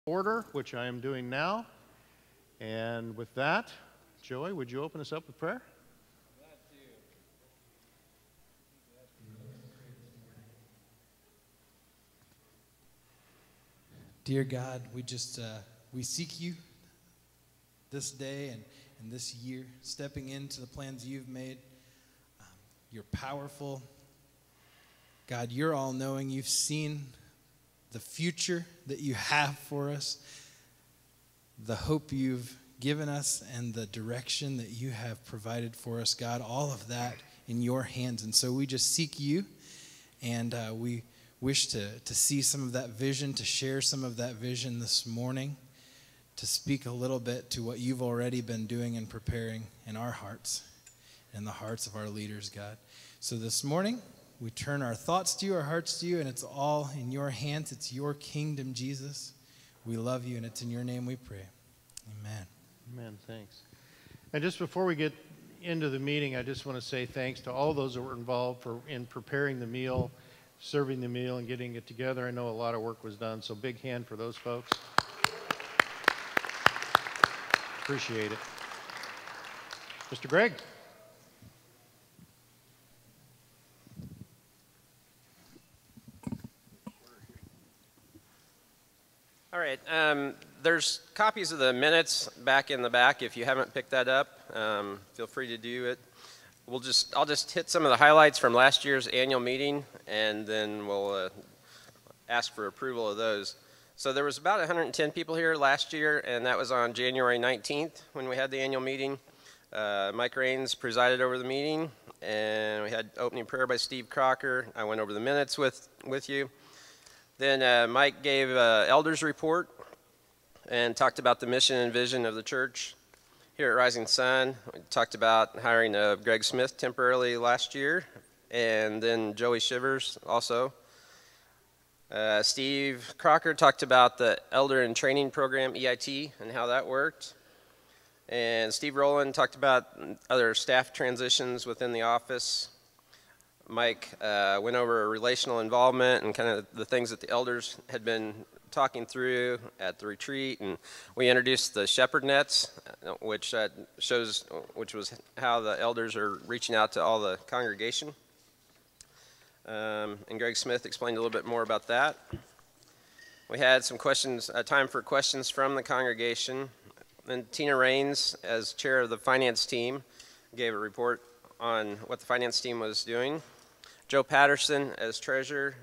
order, which I am doing now. And with that, Joey, would you open us up with prayer? Dear God, we seek you this day and this year, stepping into the plans you've made. You're powerful. God, you're all-knowing. You've seen the future that you have for us, the hope you've given us, and the direction that you have provided for us, God, all of that in your hands. And so we just seek you, and we wish to see some of that vision, to share some of that vision this morning, to speak a little bit to what you've already been doing and preparing in our hearts and the hearts of our leaders, God. So this morning, we turn our thoughts to you, our hearts to you, and it's all in your hands. It's your kingdom, Jesus. We love you, and it's in your name we pray. Amen. Amen. Thanks. And just before we get into the meeting, I just want to say thanks to all those that were involved in preparing the meal, serving the meal, and getting it together. I know a lot of work was done, so big hand for those folks. Appreciate it. Mr. Greg. All right, there's copies of the minutes back in the back. If you haven't picked that up, feel free to do it. I'll just hit some of the highlights from last year's annual meeting, and then we'll ask for approval of those. So there was about 110 people here last year, and that was on January 19th when we had the annual meeting. Mike Raines presided over the meeting, and we had opening prayer by Steve Crocker. I went over the minutes with you. Then Mike gave elders report and talked about the mission and vision of the church here at Rising Sun. We talked about hiring Greg Smith temporarily last year, and then Joey Shivers also. Steve Crocker talked about the Elder and Training Program, EIT, and how that worked. And Steve Rowland talked about other staff transitions within the office. Mike went over relational involvement and kind of the things that the elders had been talking through at the retreat, and we introduced the shepherd nets, which was how the elders are reaching out to all the congregation. And Greg Smith explained a little bit more about that. We had some questions, time for questions from the congregation. Then Tina Raines, as chair of the finance team, gave a report on what the finance team was doing. Joe Patterson, as treasurer,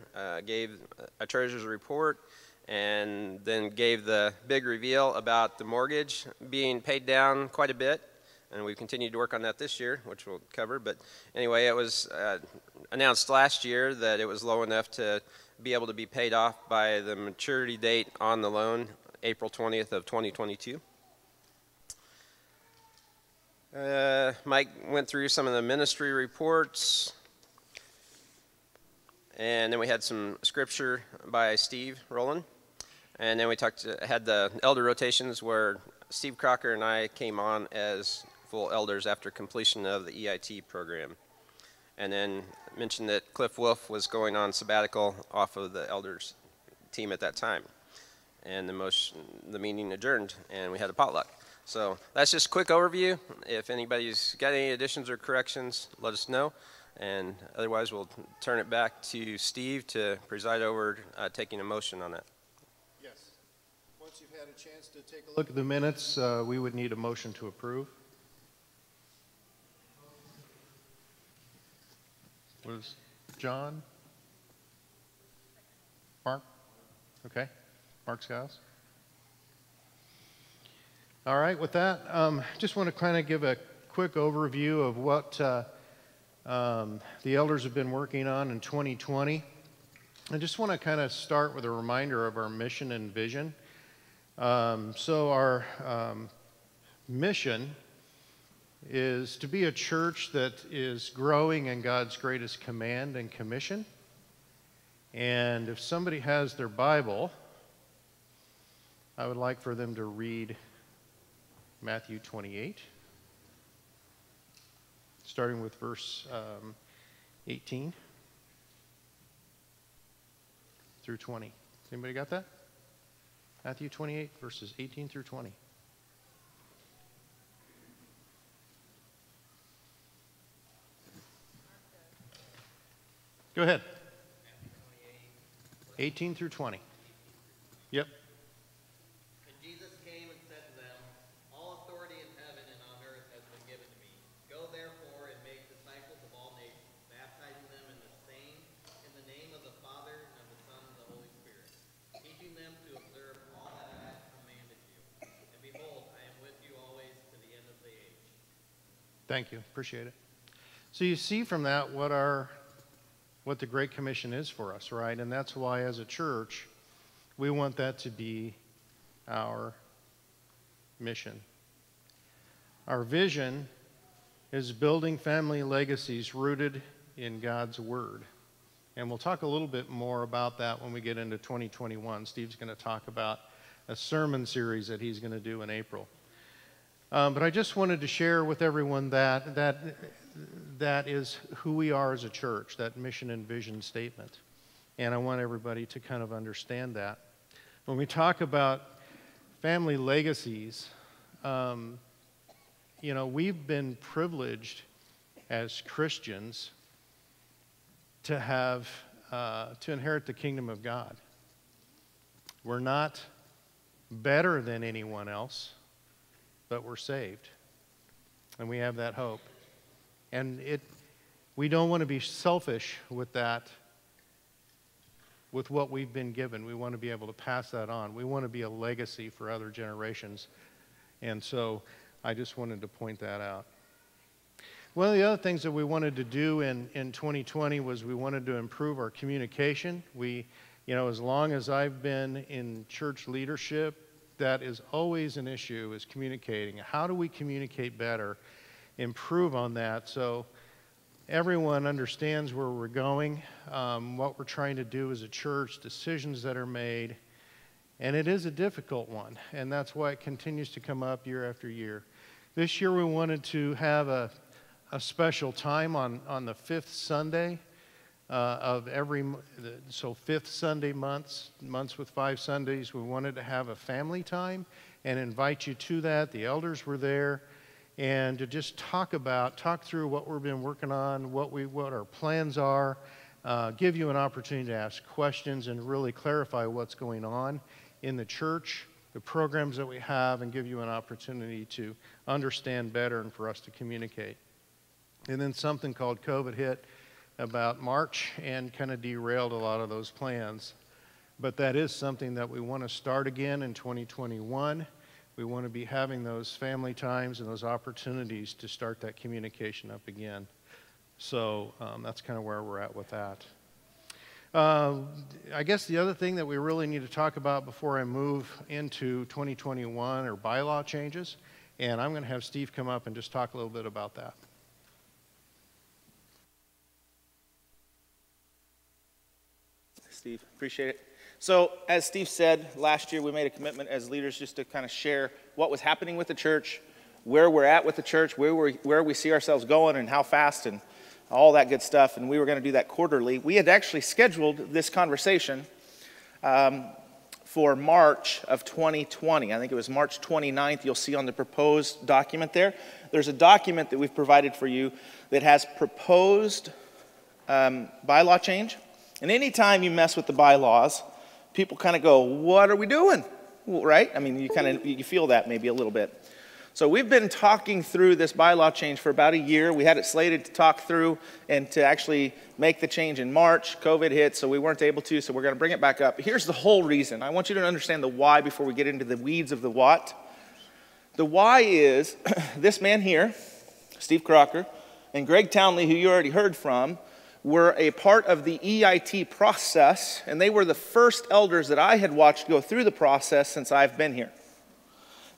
gave a treasurer's report and then gave the big reveal about the mortgage being paid down quite a bit. And we've continued to work on that this year, which we'll cover. But anyway, it was announced last year that it was low enough to be able to be paid off by the maturity date on the loan, April 20th of 2022. Mike went through some of the ministry reports. And then we had some scripture by Steve Rowland. And then we had the elder rotations where Steve Crocker and I came on as full elders after completion of the EIT program. And then mentioned that Cliff Wolf was going on sabbatical off of the elders team at that time. And the meeting adjourned, and we had a potluck. So that's just a quick overview. If anybody's got any additions or corrections, let us know. And otherwise, we'll turn it back to Steve to preside over taking a motion on that. Yes. Once you've had a chance to take a look at the minutes, we would need a motion to approve. Was John? Mark? Okay. Mark Skiles. All right. With that, just want to kind of give a quick overview of what the elders have been working on in 2020. I just want to kind of start with a reminder of our mission and vision. So our mission is to be a church that is growing in God's greatest command and commission. And if somebody has their Bible, I would like for them to read Matthew 28. Starting with verse 18 through 20. Anybody got that? Matthew 28, verses 18 through 20. Go ahead. 18 through 20. Yep. And Jesus came and said to them, "All authority in heaven and on earth has been given to me. Go therefore and make disciples of all nations, baptizing them in the name of the Father and of the Son and the Holy Spirit, teaching them to observe all that I have commanded you. And behold, I am with you always to the end of the age." Thank you. Appreciate it. So you see from that what the Great Commission is for us, right? And that's why as a church, we want that to be our mission. Our vision is building family legacies rooted in God's Word. And we'll talk a little bit more about that when we get into 2021. Steve's going to talk about a sermon series that he's going to do in April. But I just wanted to share with everyone that is who we are as a church, that mission and vision statement. And I want everybody to kind of understand that. When we talk about family legacies, we've been privileged as Christians to inherit the kingdom of God. We're not better than anyone else, but we're saved. And we have that hope. And we don't want to be selfish with that, with what we've been given. We want to be able to pass that on. We want to be a legacy for other generations. And so I just wanted to point that out. One of the other things that we wanted to do in 2020 was we wanted to improve our communication. As long as I've been in church leadership, that is always an issue, is communicating. How do we communicate better, improve on that so everyone understands where we're going, what we're trying to do as a church, decisions that are made. And it is a difficult one, and that's why it continues to come up year after year. This year we wanted to have a special time on the fifth Sunday of every, so fifth Sunday months with 5 Sundays, we wanted to have a family time and invite you to that. The elders were there, and to just talk through what we've been working on, what our plans are, give you an opportunity to ask questions and really clarify what's going on in the church, the programs that we have, and give you an opportunity to understand better and for us to communicate. And then something called COVID hit about March and kind of derailed a lot of those plans. But that is something that we want to start again in 2021. We want to be having those family times and those opportunities to start that communication up again. So that's kind of where we're at with that. I guess the other thing that we really need to talk about before I move into 2021 are bylaw changes. And I'm going to have Steve come up and just talk a little bit about that. Steve, appreciate it. So, as Steve said, last year we made a commitment as leaders just to kind of share what was happening with the church, where we're at with the church, where we see ourselves going and how fast and all that good stuff, and we were going to do that quarterly. We had actually scheduled this conversation for March of 2020. I think it was March 29th. You'll see on the proposed document there. There's a document that we've provided for you that has proposed bylaw change. And anytime you mess with the bylaws, people kind of go, what are we doing? Right? I mean, you feel that maybe a little bit. So we've been talking through this bylaw change for about a year. We had it slated to talk through and to actually make the change in March. COVID hit, so we weren't able to, so we're going to bring it back up. Here's the whole reason. I want you to understand the why before we get into the weeds of the what. The why is this man here, Steve Crocker, and Greg Townley, who you already heard from, were a part of the EIT process, and they were the first elders that I had watched go through the process since I've been here.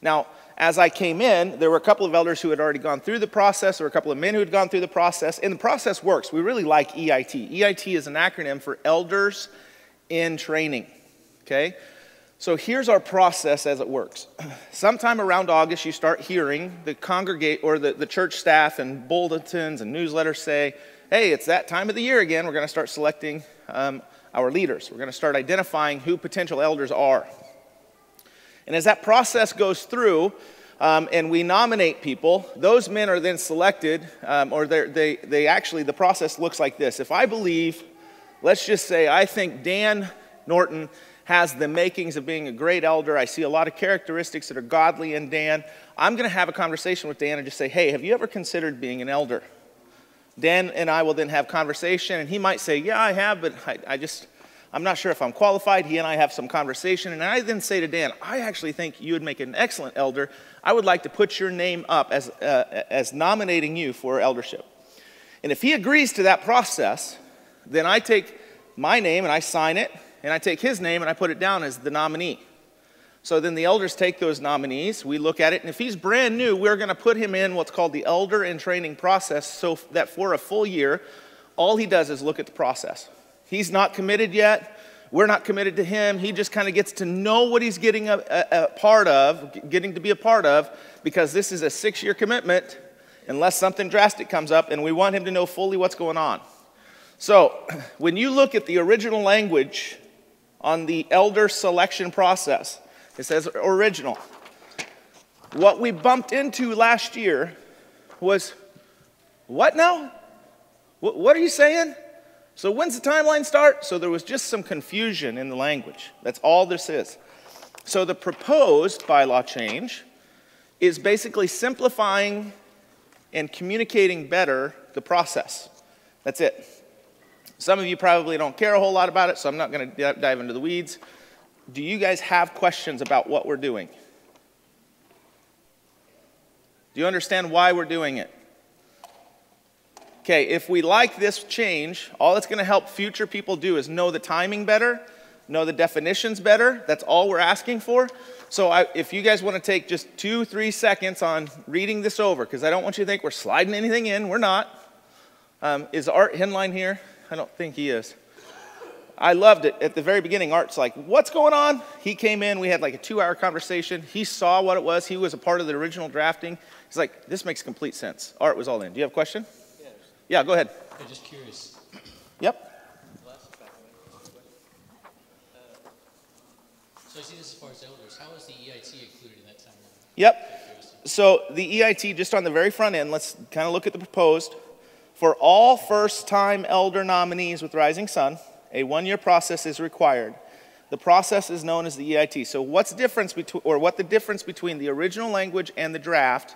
Now, as I came in, there were a couple of elders who had already gone through the process. There were a couple of men who had gone through the process, and the process works. We really like EIT. EIT is an acronym for Elders in Training, okay? So here's our process as it works. Sometime around August, you start hearing the the church staff and bulletins and newsletters say, hey, it's that time of the year again. We're going to start selecting our leaders. We're going to start identifying who potential elders are. And as that process goes through, and we nominate people, those men are then selected, or they actually, the process looks like this. If I believe, let's just say, I think Dan Norton has the makings of being a great elder. I see a lot of characteristics that are godly in Dan. I'm going to have a conversation with Dan and just say, hey, have you ever considered being an elder? Dan and I will then have conversation, and he might say, yeah, I have, but I'm not sure if I'm qualified. He and I have some conversation, and I then say to Dan, I actually think you would make an excellent elder. I would like to put your name up as nominating you for eldership. And if he agrees to that process, then I take my name and I sign it, and I take his name and I put it down as the nominee. So then the elders take those nominees, we look at it, and if he's brand new, we're going to put him in what's called the elder and training process, so that for a full year, all he does is look at the process. He's not committed yet. We're not committed to him. He just kind of gets to know what he's getting getting to be a part of, because this is a 6-year commitment unless something drastic comes up, and we want him to know fully what's going on. So when you look at the original language on the elder selection process, it says original. What we bumped into last year was, what now? What are you saying? So when's the timeline start? So there was just some confusion in the language. That's all this is. So the proposed bylaw change is basically simplifying and communicating better the process. That's it. Some of you probably don't care a whole lot about it, so I'm not going to dive into the weeds. Do you guys have questions about what we're doing? Do you understand why we're doing it? Okay, if we like this change, all it's going to help future people do is know the timing better, know the definitions better. That's all we're asking for. So if you guys want to take just 2-3 seconds on reading this over, because I don't want you to think we're sliding anything in. We're not. Is Art Hinline here? I don't think he is. I loved it. At the very beginning, Art's like, what's going on? He came in. We had like a 2-hour conversation. He saw what it was. He was a part of the original drafting. He's like, this makes complete sense. Art was all in. Do you have a question? Yeah, go ahead. I'm just curious. Yep. So I see this as far as elders. How is the EIT included in that timeline? Yep. So the EIT, just on the very front end, let's kind of look at the proposed. For all first-time elder nominees with Rising Sun, a 1-year process is required. The process is known as the EIT. So what the difference between the original language and the draft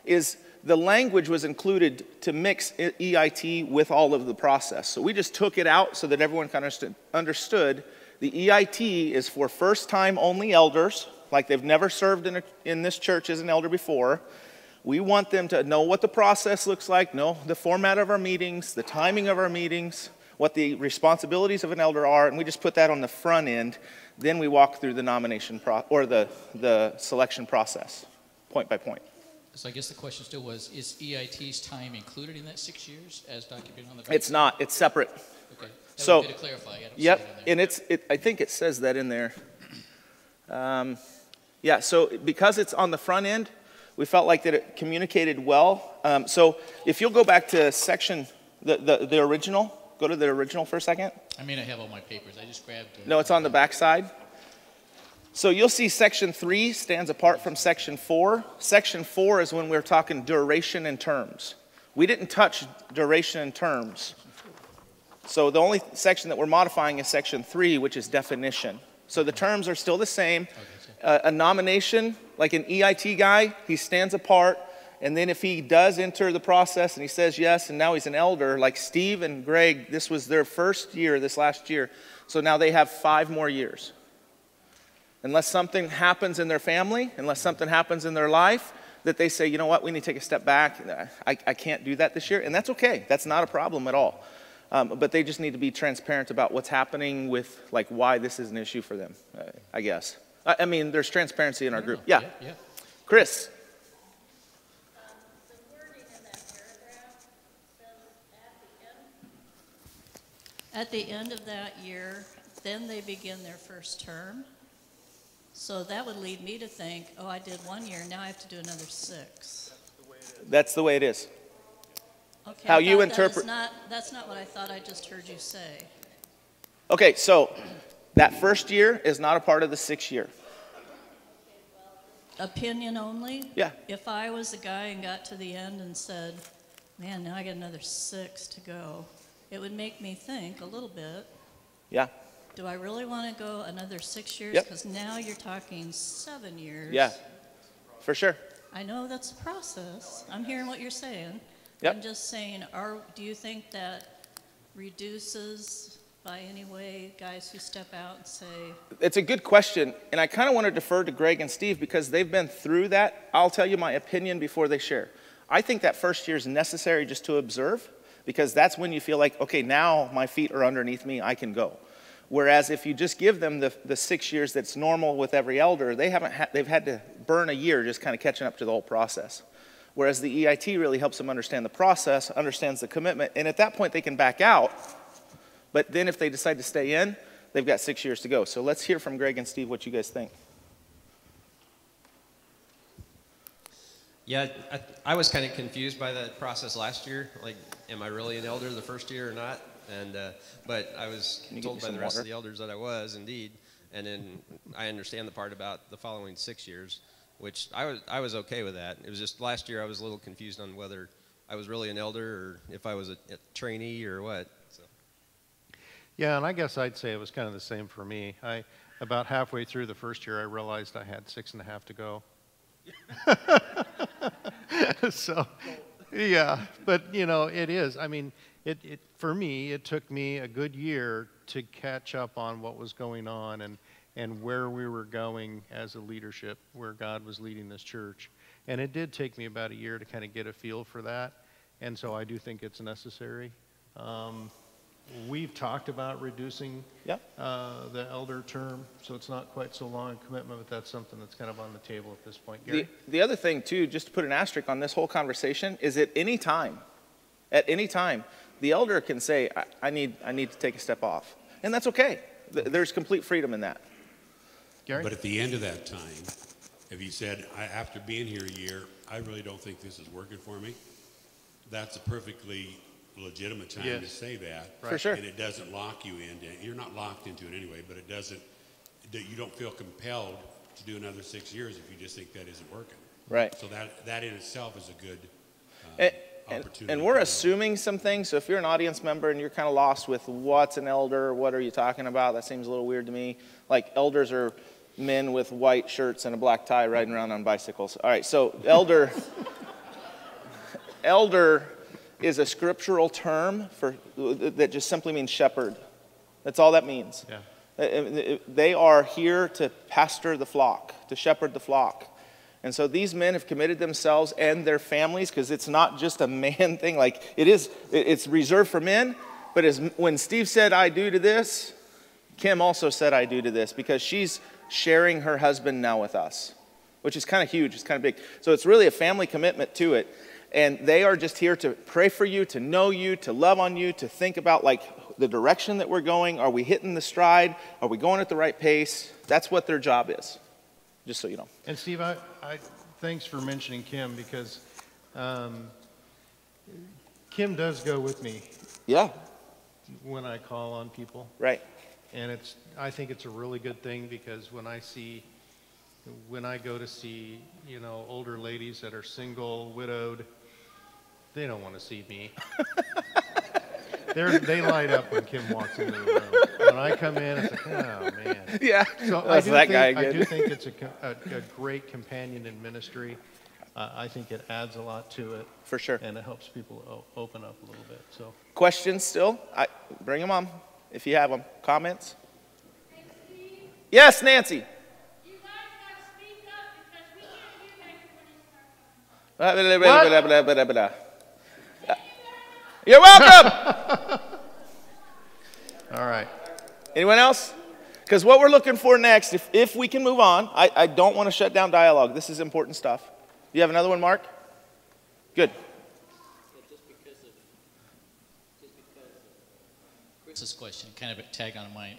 is the language was included to mix EIT with all of the process. So we just took it out so that everyone kind of understood the EIT is for first-time only elders, like they've never served in this church as an elder before. We want them to know what the process looks like, know the format of our meetings, the timing of our meetings, what the responsibilities of an elder are, and we just put that on the front end. Then we walk through the nomination the selection process, point by point. So I guess the question still was, is EIT's time included in that 6 years as documented on the? It's not. It's separate. Okay. That So, would be to clarify. I don't yep, see it in there. and I think it says that in there. Yeah. So because it's on the front end, we felt like that it communicated well. So if you'll go back to section the original, go to the original for a second. I may not have all my papers. I just grabbed. No, it's on the back side. So you'll see section 3 stands apart from section 4. Section 4 is when we're talking duration and terms. We didn't touch duration and terms. So the only section that we're modifying is section 3, which is definition. So the terms are still the same. A nomination, like an EIT guy, he stands apart. And then if he does enter the process and he says yes, and now he's an elder, like Steve and Greg, this was their first year, this last year. So now they have 5 more years. Unless something happens in their family, unless something happens in their life, that they say, you know what, we need to take a step back. I can't do that this year. And that's okay. That's not a problem at all. But they just need to be transparent about what's happening with, like, why this is an issue for them, I guess. I mean, there's transparency in our group. Yeah. Chris. The wording in that paragraph says at the end of that year, then they begin their first term. So that would lead me to think, oh, I did 1 year, now I have to do another 6. That's the way it is. Okay, How you interpret. That's not what I thought I just heard you say. Okay, so that first year is not a part of the 6th year. opinion only. Yeah. If I was a guy and got to the end and said, man, now I got another 6 to go, it would make me think a little bit. Yeah. Do I really want to go another 6 years? Yep. Because now you're talking 7 years. Yeah. For sure. I know that's a process. I'm hearing what you're saying. Yep. I'm just saying, do you think that reduces by any way guys who step out and say, It's a good question, and I kind of want to defer to Greg and Steve because they've been through that. I'll tell you my opinion before they share. I think that first year is necessary just to observe, because that's when you feel like, okay, now my feet are underneath me, I can go. Whereas if you just give them the 6 years that's normal with every elder, they've had to burn a year just kind of catching up to the whole process. Whereas the EIT really helps them understand the process, understands the commitment, and at that point they can back out. But then if they decide to stay in, they've got 6 years to go. So let's hear from Greg and Steve what you guys think. Yeah, I was kind of confused by the process last year. Like, am I really an elder the first year or not? And but I was told by the rest of the elders that I was indeed. And then I understand the part about the following 6 years, which I was okay with that. It was just last year I was a little confused on whether I was really an elder or if I was a trainee or what. So. Yeah, and I guess I'd say it was kind of the same for me. About halfway through the first year, I realized I had 6.5 to go. So, yeah, but you know, it is. I mean, for me, it took me a good year to catch up on what was going on and where we were going as a leadership, where God was leading this church. And it did take me about a year to kind of get a feel for that. And so I do think it's necessary. We've talked about reducing the elder term, so it's not quite so long a commitment, but that's something that's kind of on the table at this point. Gary? The other thing, too, just to put an asterisk on this whole conversation, is at any time, the elder can say, I need to take a step off. And that's okay. There's complete freedom in that. Gary? But at the end of that time, if you said, after being here a year, I really don't think this is working for me, that's a perfectly legitimate time to say that. Right. For sure. And it doesn't lock you into it. You're not locked into it anyway, but you don't feel compelled to do another 6 years if you just think that isn't working. Right. So that in itself is a good opportunity. And we're assuming some things. So if you're an audience member and you're kind of lost with what's an elder, what are you talking about? That seems a little weird to me. Like, elders are men with white shirts and a black tie riding around on bicycles. All right, so elder is a scriptural term that just simply means shepherd. That's all that means. Yeah. They are here to pastor the flock, to shepherd the flock. And so these men have committed themselves and their families, because it's not just a man thing. Like, it's reserved for men, but when Steve said, I do to this, Kim also said, I do to this, because she's sharing her husband now with us, which is kind of huge. It's kind of big. So it's really a family commitment to it. And they are just here to pray for you, to know you, to love on you, to think about like the direction that we're going. Are we hitting the stride? Are we going at the right pace? That's what their job is, just so you know. And Steve, thanks for mentioning Kim, because Kim does go with me. Yeah. When I call on people. Right. And I think it's a really good thing, because when I go to see, older ladies that are single, widowed, they don't want to see me. They light up when Kim walks into the room. When I come in, it's like, oh, man. Yeah, so that's that guy again. I do think it's a great companion in ministry. I think it adds a lot to it. For sure. And it helps people open up a little bit. So questions still? Bring them on if you have them. Comments? Yes, Nancy. You're welcome. All right. Anyone else? Because what we're looking for next, if we can move on, I don't want to shut down dialogue. This is important stuff. You have another one, Mark? Good. Just because Chris's question, kind of a tag on mine.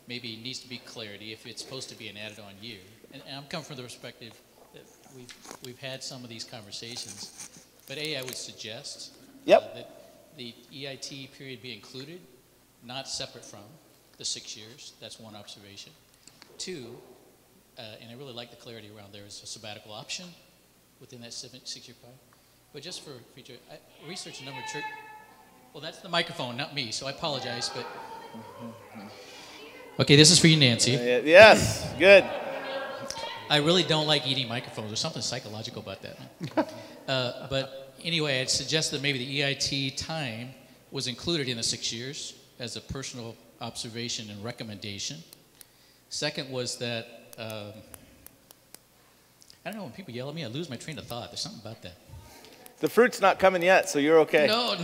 Maybe it needs to be clarity if it's supposed to be an added-on year. And I'm coming from the perspective that we've had some of these conversations. But I would suggest that the EIT period be included, not separate from the 6 years. That's one observation. 2, and I really like the clarity around there is a sabbatical option within that 6-year plan. But just for future, I researched a number of church. Well, that's the microphone, not me, so I apologize. But okay, this is for you, Nancy. Yes, good. I really don't like eating microphones. There's something psychological about that. But anyway, I'd suggest that maybe the EIT time was included in the 6 years as a personal observation and recommendation. Second was that, I don't know, when people yell at me, I lose my train of thought. There's something about that. The fruit's not coming yet, so you're okay. No.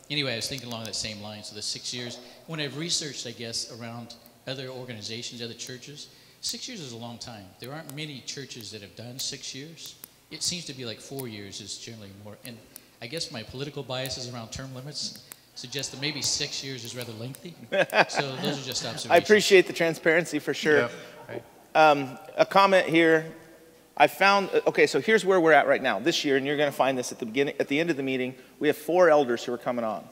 Anyway, I was thinking along that same line. So the 6 years, when I've researched, I guess, around other organizations, other churches, 6 years is a long time. There aren't many churches that have done 6 years. It seems to be like 4 years is generally more. And I guess my political biases around term limits suggest that maybe 6 years is rather lengthy. So those are just observations. I appreciate the transparency for sure. Yeah, right. A comment here. I found, okay, so here's where we're at right now. This year, and you're going to find this at the end of the meeting, we have 4 elders who are coming on,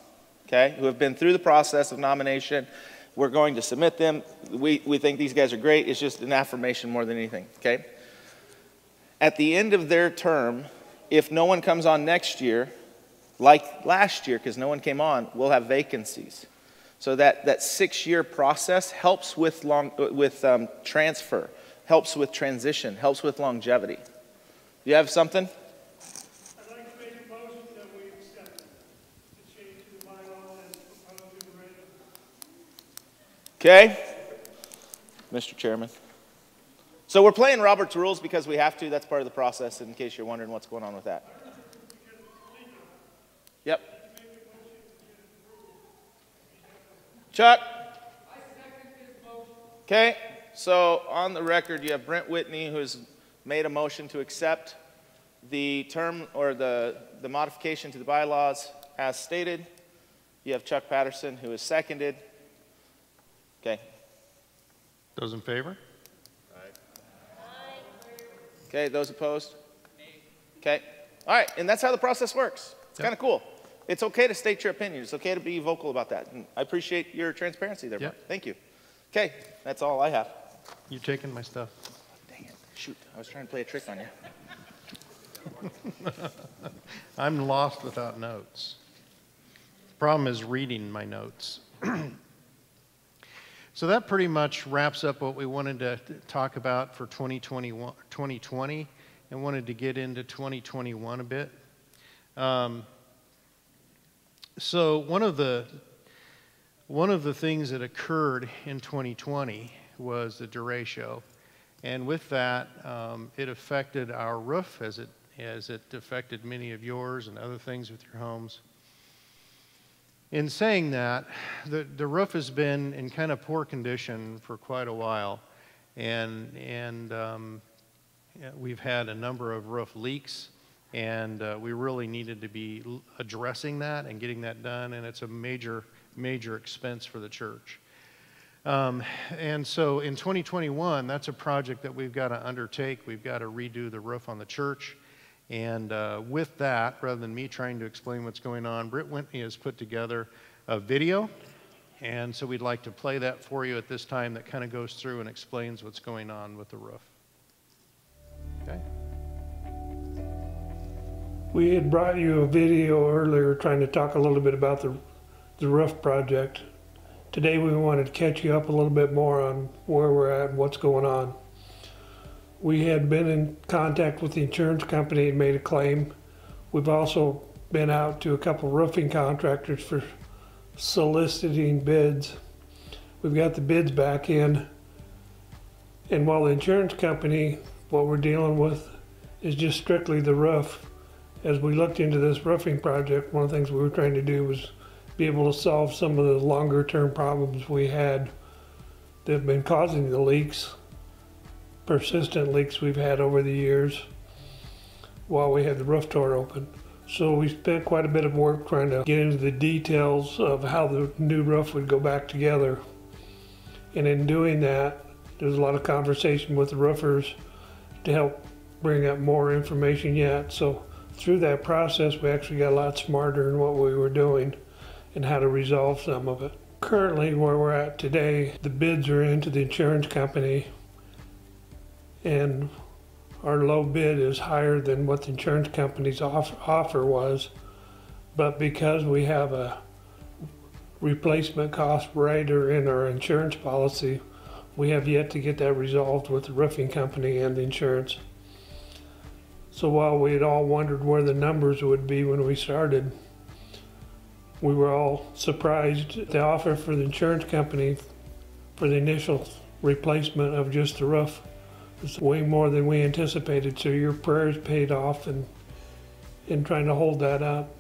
okay, who have been through the process of nomination. We're going to submit them. We think these guys are great. It's just an affirmation more than anything, okay? At the end of their term, if no one comes on next year, like last year, because no one came on, we'll have vacancies. So that 6-year process helps with transfer, helps with transition, helps with longevity. You have something? I'd like to make a motion that we accept the change to the bylaw as proposed in the resolution. Okay. Mr. Chairman. So we're playing Robert's rules because we have to. That's part of the process, in case you're wondering what's going on with that. Yep. Chuck? Okay. So on the record, you have Brent Whitney, who has made a motion to accept the term or the modification to the bylaws as stated. You have Chuck Patterson, who has seconded. Okay. Those in favor? Okay, those opposed? Okay. All right, and that's how the process works. It's kind of cool. It's okay to state your opinion. It's okay to be vocal about that. And I appreciate your transparency there, Mark. Thank you. Okay, that's all I have. You taking my stuff? Dang it. Shoot, I was trying to play a trick on you. I'm lost without notes. The problem is reading my notes. So that pretty much wraps up what we wanted to talk about for 2020 and wanted to get into 2021 a bit. So one of the things that occurred in 2020 was the derecho, and with that, it affected our roof as it affected many of yours and other things with your homes. In saying that, the roof has been in kind of poor condition for quite a while, and we've had a number of roof leaks, and we really needed to be addressing that and getting that done, and it's a major expense for the church. And so in 2021, that's a project that we've got to undertake. We've got to redo the roof on the church. And with that, rather than me trying to explain what's going on, Britt Whitney has put together a video. And so we'd like to play that for you at this time that kind of goes through and explains what's going on with the roof. Okay. We had brought you a video earlier trying to talk a little bit about the roof project. Today we wanted to catch you up a little bit more on where we're at and what's going on. We had been in contact with the insurance company and made a claim. We've also been out to a couple roofing contractors for soliciting bids. We've got the bids back in, and while the insurance company, what we're dealing with is just strictly the roof. As we looked into this roofing project, one of the things we were trying to do was be able to solve some of the longer term problems we had that have been causing the leaks, persistent leaks we've had over the years while we had the roof door open. So we spent quite a bit of work trying to get into the details of how the new roof would go back together. And in doing that, there was a lot of conversation with the roofers to help bring up more information yet. So through that process, we actually got a lot smarter in what we were doing and how to resolve some of it. Currently, where we're at today, the bids are into the insurance company. and our low bid is higher than what the insurance company's offer was. But because we have a replacement cost rider in our insurance policy, we have yet to get that resolved with the roofing company and the insurance. So while we had all wondered where the numbers would be when we started, we were all surprised. The offer for the insurance company for the initial replacement of just the roof was way more than we anticipated. So your prayers paid off in trying to hold that up.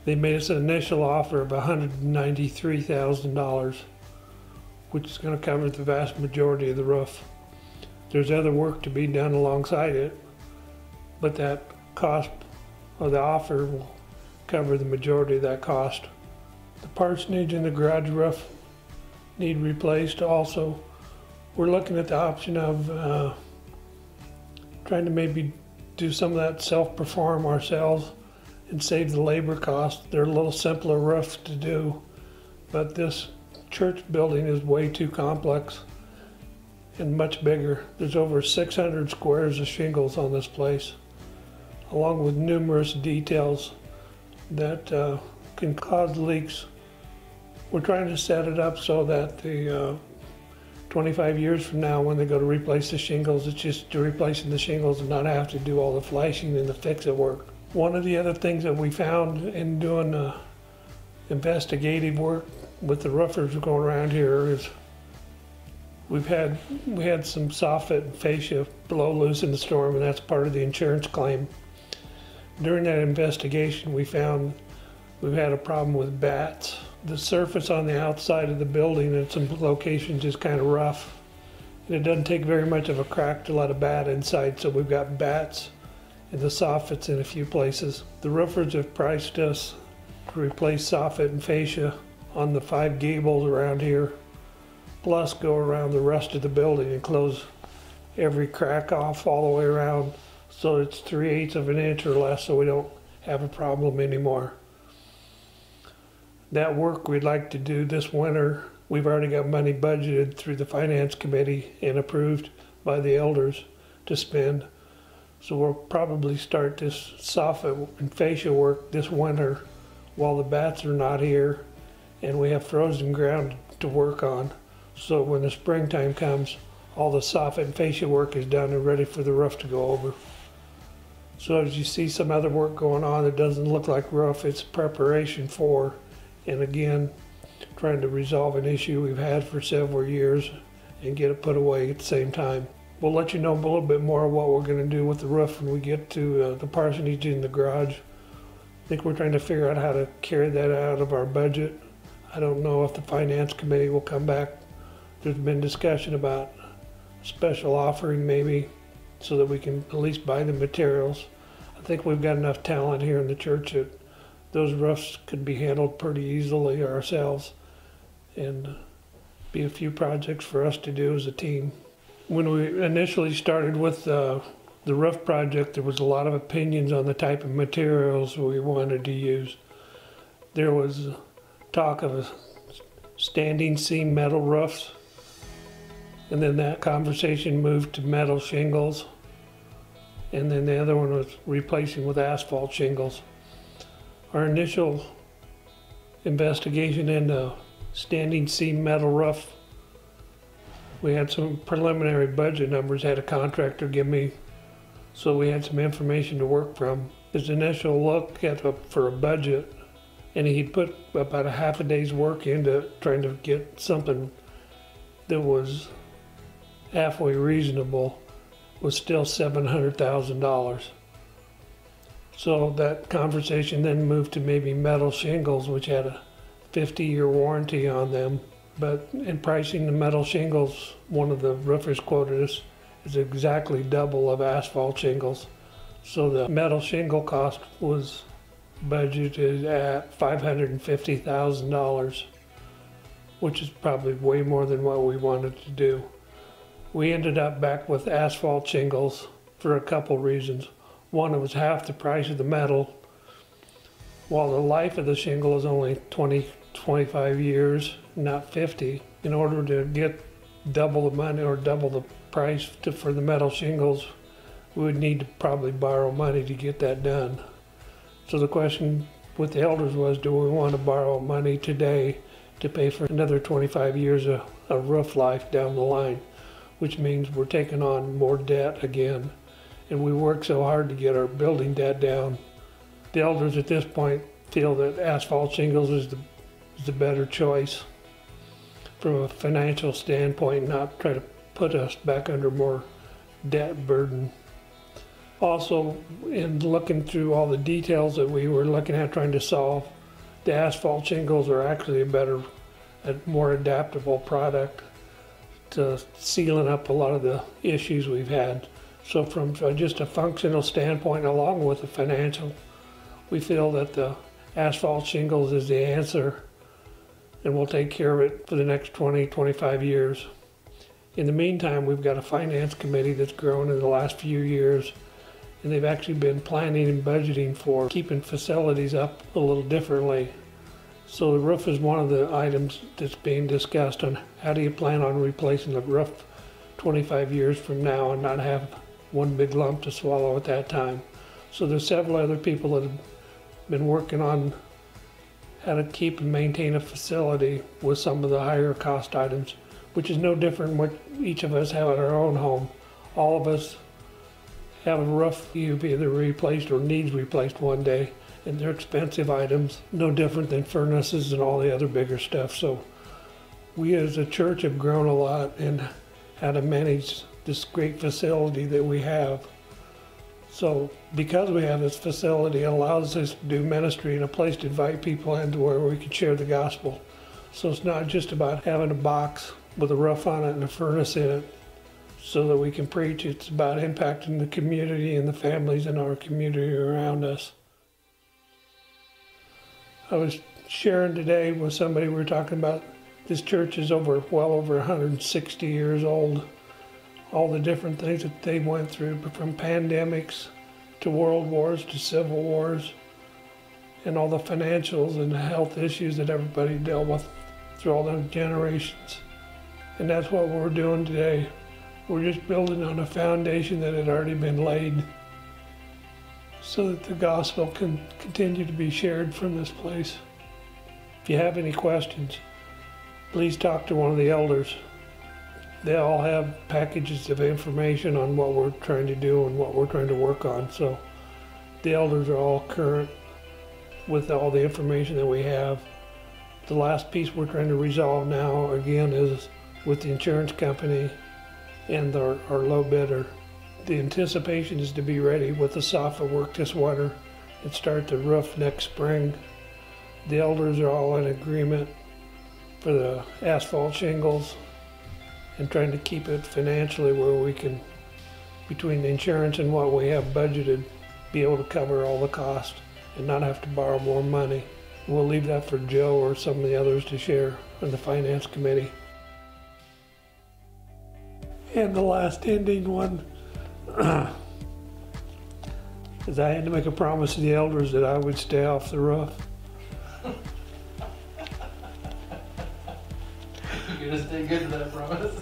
They made us an initial offer of $193,000, which is going to cover the vast majority of the roof. There's other work to be done alongside it, but that cost or the offer will cover the majority of that cost. The parsonage and the garage roof need replaced also. We're looking at the option of trying to maybe do some of that self-perform ourselves and save the labor costs. They're a little simpler roofs to do, but this church building is way too complex and much bigger. There's over 600 squares of shingles on this place, along with numerous details that can cause leaks. We're trying to set it up so that the 25 years from now, when they go to replace the shingles, it's just replacing the shingles and not have to do all the flashing and the fix-it work. One of the other things that we found in doing investigative work with the roofers going around here is we had some soffit and fascia blow loose in the storm, and that's part of the insurance claim. During that investigation, we found we've had a problem with bats. The surface on the outside of the building in some locations is kind of rough, and it doesn't take very much of a crack to let a bat inside, so we've got bats in the soffits in a few places. The roofers have priced us to replace soffit and fascia on the 5 gables around here, plus go around the rest of the building and close every crack off all the way around, so it's 3/8 of an inch or less, so we don't have a problem anymore. That work we'd like to do this winter. We've already got money budgeted through the finance committee and approved by the elders to spend. So we'll probably start this soffit and fascia work this winter while the bats are not here and we have frozen ground to work on. So when the springtime comes, all the soffit and fascia work is done and ready for the roof to go over. So as you see some other work going on that doesn't look like roof, it's preparation for, and again, trying to resolve an issue we've had for several years and get it put away at the same time. We'll let you know a little bit more of what we're going to do with the roof when we get to the parsonage in the garage. I think we're trying to figure out how to carry that out of our budget. I don't know if the finance committee will come back. There's been discussion about special offering maybe, so that we can at least buy the materials. I think we've got enough talent here in the church that those roofs could be handled pretty easily ourselves, and be a few projects for us to do as a team. When we initially started with the roof project, there was a lot of opinions on the type of materials we wanted to use. There was talk of standing seam metal roofs, and then that conversation moved to metal shingles, and then the other one was replacing with asphalt shingles. Our initial investigation into standing seam metal roof, we had some preliminary budget numbers, had a contractor give me, so we had some information to work from. His initial look for a budget, and he'd put about a half a day's work into trying to get something that was halfway reasonable, was still $700,000. So that conversation then moved to maybe metal shingles, which had a 50-year warranty on them. But in pricing the metal shingles, one of the roofers quoted us is exactly double of asphalt shingles. So the metal shingle cost was budgeted at $550,000, which is probably way more than what we wanted to do. We ended up back with asphalt shingles for a couple reasons. One, it was half the price of the metal, while the life of the shingle is only 25 years, not 50. In order to get double the money or double the price for the metal shingles, we would need to probably borrow money to get that done. So the question with the elders was, do we want to borrow money today to pay for another 25 years of roof life down the line, which means we're taking on more debt again. And we worked so hard to get our building debt down. The elders at this point feel that asphalt shingles is the better choice from a financial standpoint, not try to put us back under more debt burden. Also, in looking through all the details that we were looking at trying to solve, the asphalt shingles are actually a more adaptable product to sealing up a lot of the issues we've had. So from just a functional standpoint, along with the financial, we feel that the asphalt shingles is the answer, and we'll take care of it for the next 20, 25 years. In the meantime, we've got a finance committee that's grown in the last few years, and they've actually been planning and budgeting for keeping facilities up a little differently. So the roof is one of the items that's being discussed on how do you plan on replacing the roof 25 years from now and not have one big lump to swallow at that time. So there's several other people that have been working on how to keep and maintain a facility with some of the higher cost items, which is no different than what each of us have at our own home. All of us have a roof you've either replaced or needs replaced one day, and they're expensive items, no different than furnaces and all the other bigger stuff. So we as a church have grown a lot in how to manage this great facility that we have. So because we have this facility, it allows us to do ministry and a place to invite people into where we can share the gospel. So it's not just about having a box with a roof on it and a furnace in it so that we can preach. It's about impacting the community and the families in our community around us. I was sharing today with somebody, we were talking about this church is well over 160 years old. All the different things that they went through, from pandemics to world wars to civil wars, and all the financials and the health issues that everybody dealt with through all those generations. And that's what we're doing today. We're just building on a foundation that had already been laid so that the gospel can continue to be shared from this place. If you have any questions, please talk to one of the elders. They all have packages of information on what we're trying to do and what we're trying to work on. So the elders are all current with all the information that we have. The last piece we're trying to resolve now, again, is with the insurance company and our low bidder. The anticipation is to be ready with the soffit work this winter and start the roof next spring. The elders are all in agreement for the asphalt shingles and trying to keep it financially where we can, between the insurance and what we have budgeted, be able to cover all the cost and not have to borrow more money. We'll leave that for Joe or some of the others to share on the finance committee. And the last ending one is I had to make a promise to the elders that I would stay off the roof. You're gonna stay good to that promise?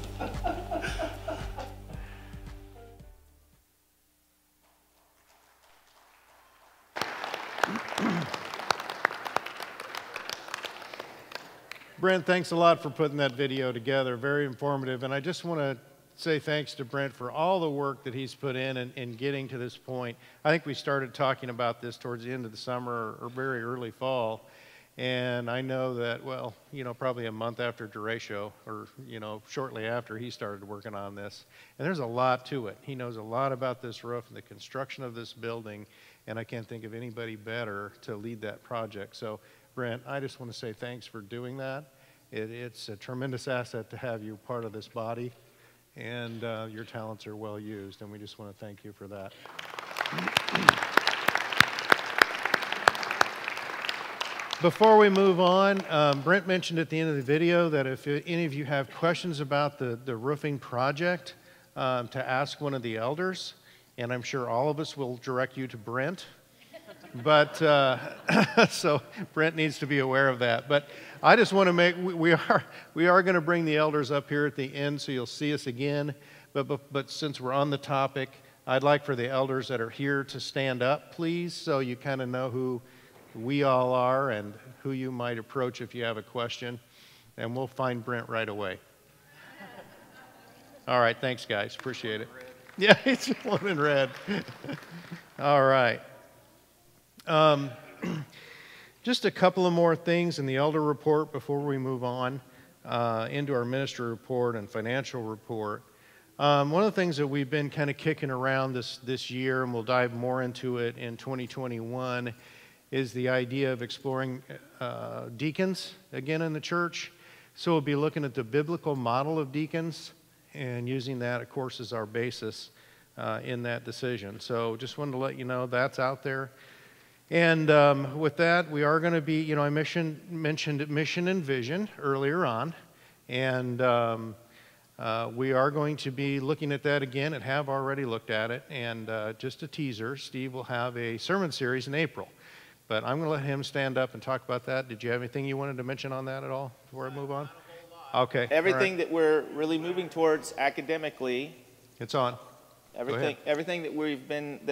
Brent, thanks a lot for putting that video together. Very informative. And I just want to say thanks to Brent for all the work that he's put in getting to this point. I think we started talking about this towards the end of the summer or very early fall. And I know that, well, probably a month after Duratio, or, shortly after, he started working on this. And there's a lot to it. He knows a lot about this roof and the construction of this building, and I can't think of anybody better to lead that project. So, Brent, I just want to say thanks for doing that. It's a tremendous asset to have you part of this body, and your talents are well used, and we just want to thank you for that. Before we move on, Brent mentioned at the end of the video that if any of you have questions about the roofing project, to ask one of the elders, and I'm sure all of us will direct you to Brent. But so Brent needs to be aware of that. But I just want to we are going to bring the elders up here at the end, so you'll see us again. But since we're on the topic, I'd like for the elders that are here to stand up, please, so you kind of know who we all are and who you might approach if you have a question. And we'll find Brent right away. All right, thanks, guys. Appreciate it. Yeah, he's one in red. All right. Just a couple of more things in the elder report before we move on into our ministry report and financial report. One of the things that we've been kind of kicking around this year, and we'll dive more into it in 2021, is the idea of exploring deacons again in the church. So we'll be looking at the biblical model of deacons and using that, of course, as our basis in that decision. So just wanted to let you know that's out there. And with that, we are going to be, I mentioned mission and vision earlier on, and we are going to be looking at that again and have already looked at it. And just a teaser, Steve will have a sermon series in April. But I'm going to let him stand up and talk about that. Did you have anything you wanted to mention on that at all before I move on? Okay. Everything that we're really moving towards academically. It's on. Everything that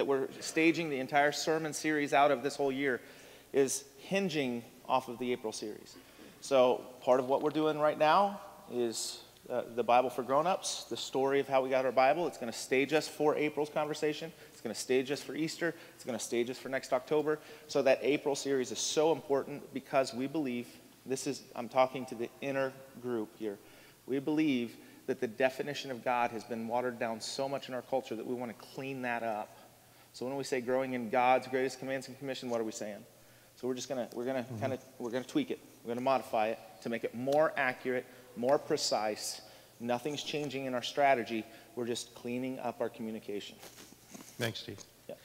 we're staging the entire sermon series out of this whole year is hinging off of the April series. So part of what we're doing right now is the Bible for grown-ups, the story of how we got our Bible. It's going to stage us for April's conversation. It's going to stage us for Easter. It's going to stage us for next October. So that April series is so important because we believe, I'm talking to the inner group here. We believe that the definition of God has been watered down so much in our culture that we want to clean that up. So when we say growing in God's greatest commands and commission, what are we saying? So we're going to tweak it. We're going to modify it to make it more accurate, more precise. Nothing's changing in our strategy. We're just cleaning up our communication. Thanks, Steve. Yeah.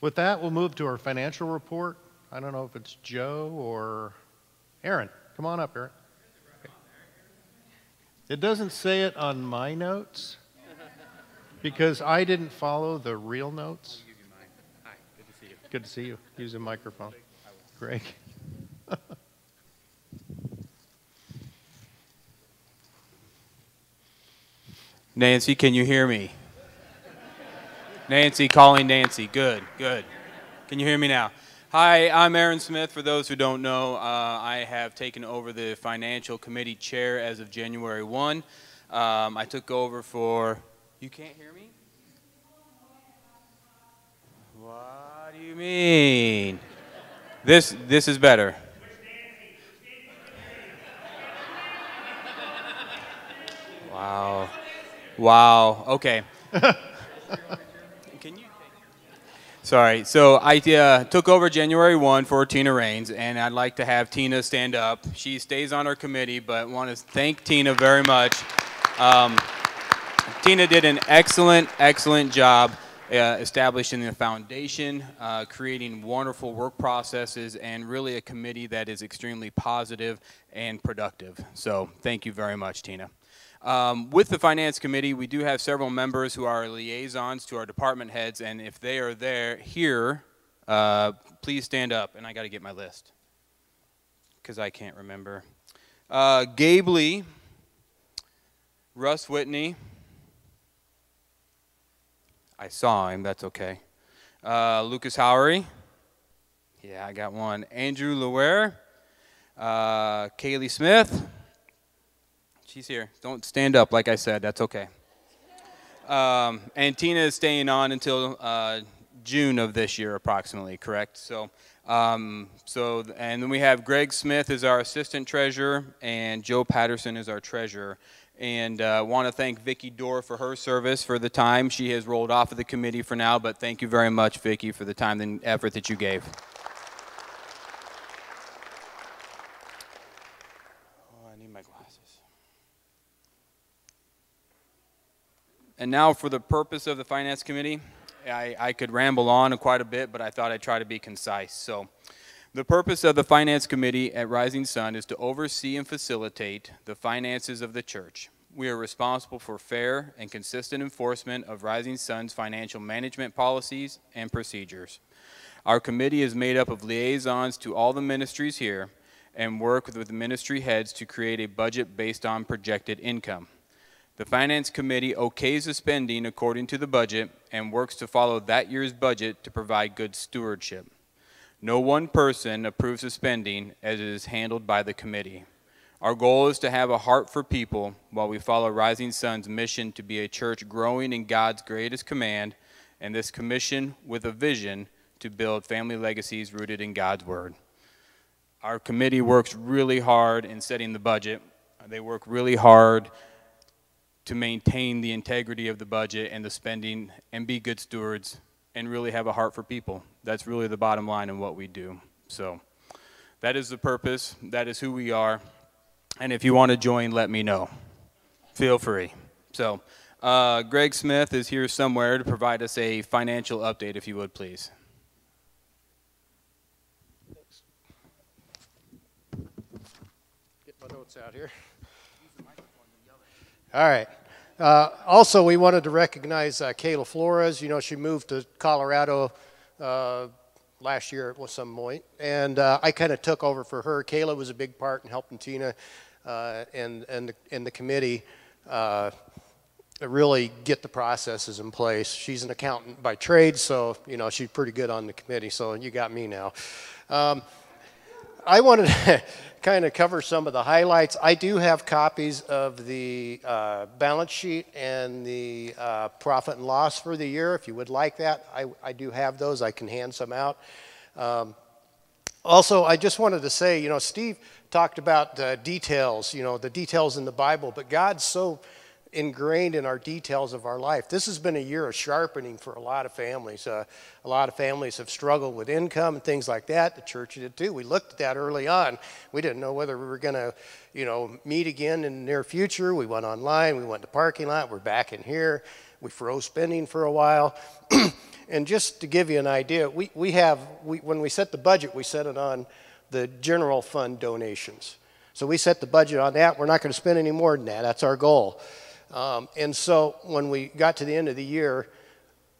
With that, we'll move to our financial report. I don't know if it's Joe or Aaron. Come on up, Aaron. Okay. It doesn't say it on my notes because I didn't follow the real notes. I'm using mine. Hi, good to see you. Good to see you. Use a microphone. Greg. Nancy, can you hear me? Nancy, calling Nancy. Good, good. Can you hear me now? Hi, I'm Aaron Smith. For those who don't know, I have taken over the Financial Committee Chair as of January 1. I took over for... You can't hear me? What do you mean? This is better. Wow. Wow. Okay. Can you? Sorry. So I took over January 1 for Tina Raines, and I'd like to have Tina stand up. She stays on our committee, but want to thank Tina very much. Tina did an excellent job establishing the foundation, creating wonderful work processes, and really a committee that is extremely positive and productive. So thank you very much, Tina. With the Finance Committee, we do have several members who are liaisons to our department heads, and if they are here, please stand up. And I got to get my list because I can't remember. Gabe Lee, Russ Whitney. I saw him, that's okay. Lucas Howery. Yeah, I got one. Andrew Leware. Kaylee Smith. She's here. Don't stand up, like I said. That's okay. And Tina is staying on until June of this year, approximately, correct? So, and then we have Greg Smith as our assistant treasurer, and Joe Patterson is our treasurer. And want to thank Vicki Dorr for her service for the time. She has rolled off of the committee for now, but thank you very much, Vicki, for the time and effort that you gave. Oh, I need my glasses. And now for the purpose of the Finance Committee, I could ramble on quite a bit, but I thought I'd try to be concise. So, the purpose of the Finance Committee at Rising Sun is to oversee and facilitate the finances of the church. We are responsible for fair and consistent enforcement of Rising Sun's financial management policies and procedures. Our committee is made up of liaisons to all the ministries here and work with the ministry heads to create a budget based on projected income. The Finance Committee okays the spending according to the budget and works to follow that year's budget to provide good stewardship. No one person approves the spending as it is handled by the committee. Our goal is to have a heart for people while we follow Rising Sun's mission to be a church growing in God's greatest command, and this commission with a vision to build family legacies rooted in God's Word. Our committee works really hard in setting the budget. They work really hard to maintain the integrity of the budget and the spending and be good stewards and really have a heart for people. That's really the bottom line in what we do. So that is the purpose. That is who we are. And if you want to join, let me know. Feel free. So Greg Smith is here somewhere to provide us a financial update, if you would, please. Thanks. Get my notes out here. All right. Also, we wanted to recognize Kayla Flores. You know, she moved to Colorado last year at some point, and I kind of took over for her. Kayla was a big part in helping Tina and the committee really get the processes in place. She's an accountant by trade, so you know she's pretty good on the committee. So you got me now. I wanted to kind of cover some of the highlights. I do have copies of the balance sheet and the profit and loss for the year. If you would like that, I do have those. I can hand some out. Also, I just wanted to say, you know, Steve talked about the details, you know, the details in the Bible, but God's so ingrained in our details of our life. This has been a year of sharpening for a lot of families. A lot of families have struggled with income and things like that. The church did too. We looked at that early on. We didn't know whether we were going to, you know, meet again in the near future. We went online. We went to the parking lot. We're back in here. We froze spending for a while. And just to give you an idea, when we set the budget, we set it on the general fund donations. So we set the budget on that. We're not going to spend any more than that. That's our goal. And so when we got to the end of the year,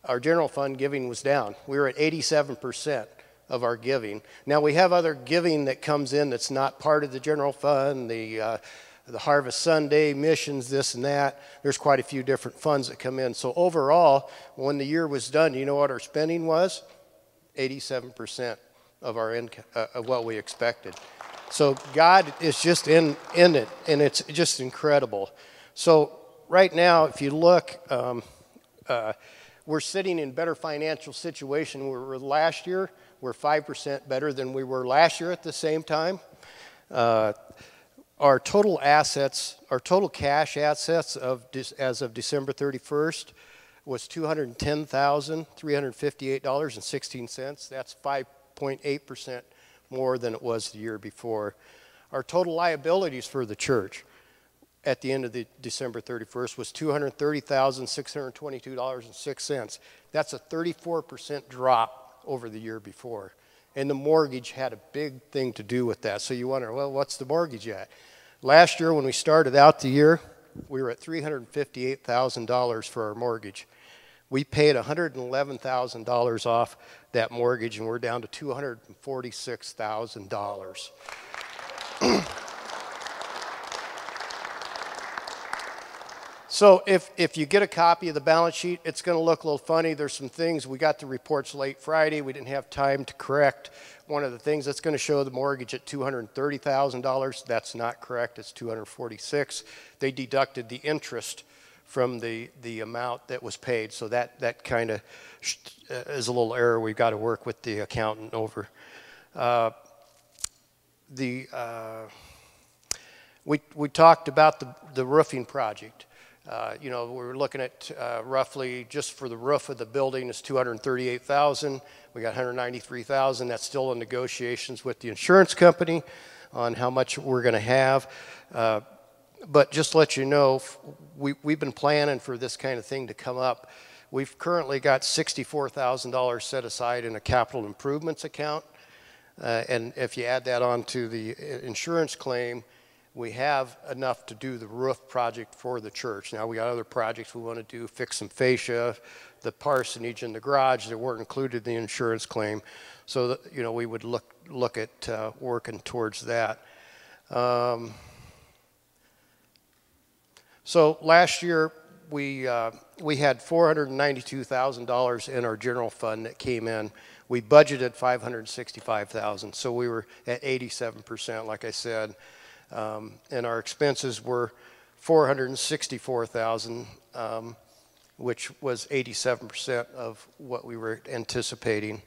our general fund giving was down. We were at 87% of our giving. Now we have other giving that comes in that's not part of the general fund, the Harvest Sunday, missions, this and that. There's quite a few different funds that come in. So overall, when the year was done, you know what our spending was? 87% of our income, of what we expected. So God is just in it, and it's just incredible. So right now, if you look, we're sitting in better financial situation than we were last year. We're 5% better than we were last year at the same time. Our total assets, our total cash assets as of December 31st was $210,358.16. That's 5.8% more than it was the year before. Our total liabilities for the church at the end of the December 31st was $230,622.06. That's a 34% drop over the year before. And the mortgage had a big thing to do with that. So you wonder, well, what's the mortgage at? Last year when we started out the year, we were at $358,000 for our mortgage. We paid $111,000 off that mortgage, and we're down to $246,000. So if you get a copy of the balance sheet, it's going to look a little funny. There's some things. We got the reports late Friday. We didn't have time to correct one of the things. That's going to show the mortgage at $230,000. That's not correct. It's $246,000. They deducted the interest from the amount that was paid. So that kind of is a little error we've got to work with the accountant over. We talked about the roofing project. You know, we were looking at roughly just for the roof of the building is $238,000. We got $193,000. That's still in negotiations with the insurance company on how much we're going to have. But just to let you know, we've been planning for this kind of thing to come up. We've currently got $64,000 set aside in a capital improvements account. And if you add that on to the insurance claim, we have enough to do the roof project for the church. Now we got other projects we want to do, fix some fascia, the parsonage and the garage that weren't included in the insurance claim. So that, you know, we would look at working towards that. So last year, we had $492,000 in our general fund that came in. We budgeted $565,000, so we were at 87%, like I said. And our expenses were $464,000, which was 87% of what we were anticipating.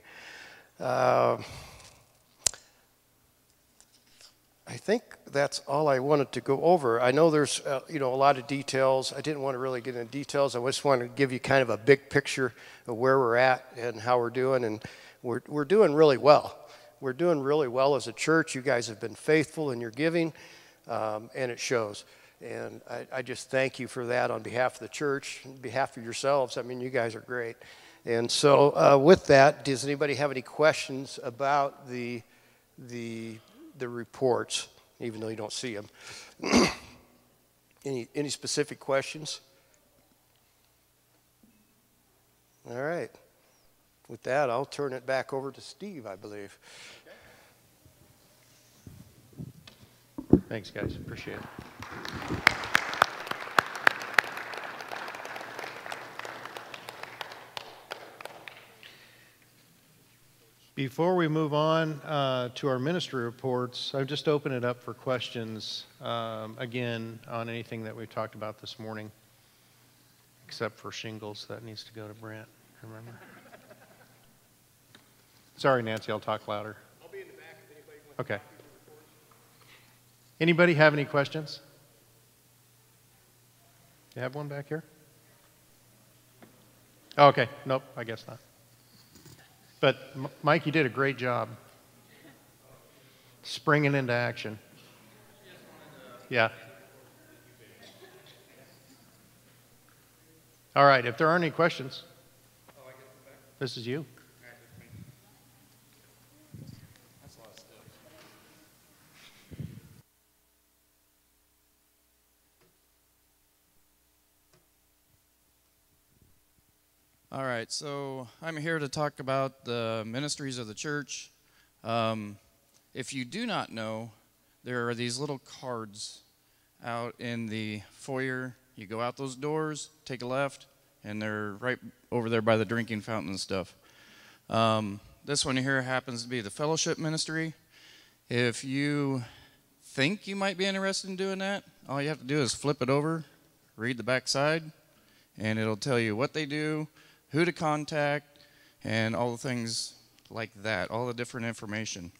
I think that's all I wanted to go over. I know there's a lot of details. I didn't want to really get into details. I just wanted to give you kind of a big picture of where we're at and how we're doing, and we're doing really well. We're doing really well as a church. You guys have been faithful in your giving, and it shows. And I just thank you for that on behalf of the church, on behalf of yourselves. I mean, you guys are great. And so with that, does anybody have any questions about the reports, even though you don't see them? Any specific questions? All right. With that, I'll turn it back over to Steve, I believe. Thanks, guys. Appreciate it. Before we move on to our ministry reports, I'll just open it up for questions, again, on anything that we've talked about this morning, except for shingles. That needs to go to Brent, remember? Sorry, Nancy, I'll talk louder. I'll be in the back if anybody wants to talk. Anybody have any questions? You have one back here? Oh, okay. Nope, I guess not. But, Mike, you did a great job springing into action. Yeah. All right, if there aren't any questions, this is you. All right, so I'm here to talk about the ministries of the church. If you do not know, there are these little cards out in the foyer. You go out those doors, take a left, and they're right over there by the drinking fountain and stuff. This one here happens to be the fellowship ministry. If you think you might be interested in doing that, all you have to do is flip it over, read the back side, and it'll tell you what they do, who to contact, and all the things like that, all the different information.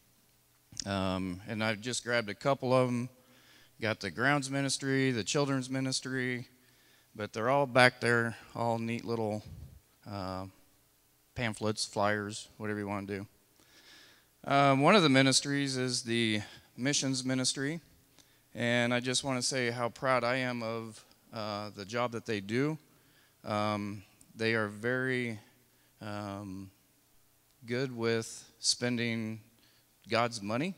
And I've just grabbed a couple of them. Got the grounds ministry, the children's ministry, but they're all back there, all neat little pamphlets, flyers, whatever you want to do. One of the ministries is the missions ministry, and I just want to say how proud I am of the job that they do. They are very good with spending God's money,